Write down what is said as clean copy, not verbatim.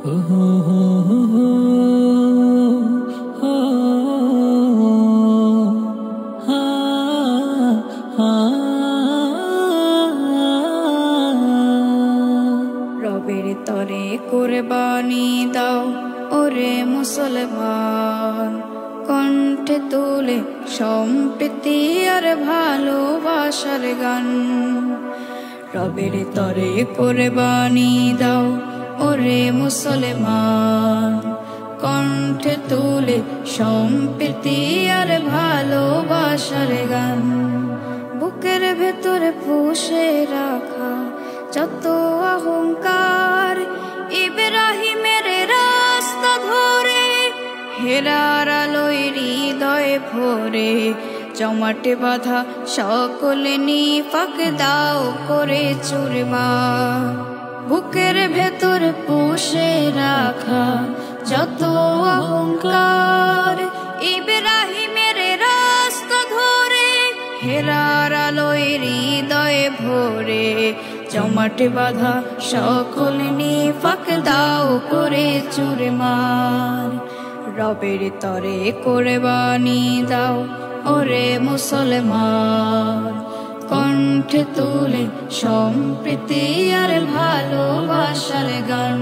রবের তরে কুরবানি দাও ওরে মুসলমান, কণ্ঠে তুলে সম্প্রীতি আর ভালোবাসার গান। রবের তরে কুরবানি দাও ওরে মুসলমান, কণ্ঠে তুলে সম্প্রীতি আর ভালোবাসার গান। বুকের ভেতরে পুষে রাখা যত অহংকার, ইব্রাহিমের রাস্তা ধরে হেরার আলোয় হৃদয়ে ভরে, জমাটে বাঁধা সকল নিফাক দাও করে চুরমার। বুকের ভেতর পুষে রাখা যত অহংকার, ইব্রাহিমের রাস্তা ধরে হেরার আলোয় হৃদয়ে ভরে, জমাটে বাঁধা সকল নিফাক দাও করে চুরমার। রবের তরে কুরবানি দাও ওরে মুসলমান, কণ্ঠে তুলে সম্প্রীতি আর ভালোবাসার গান।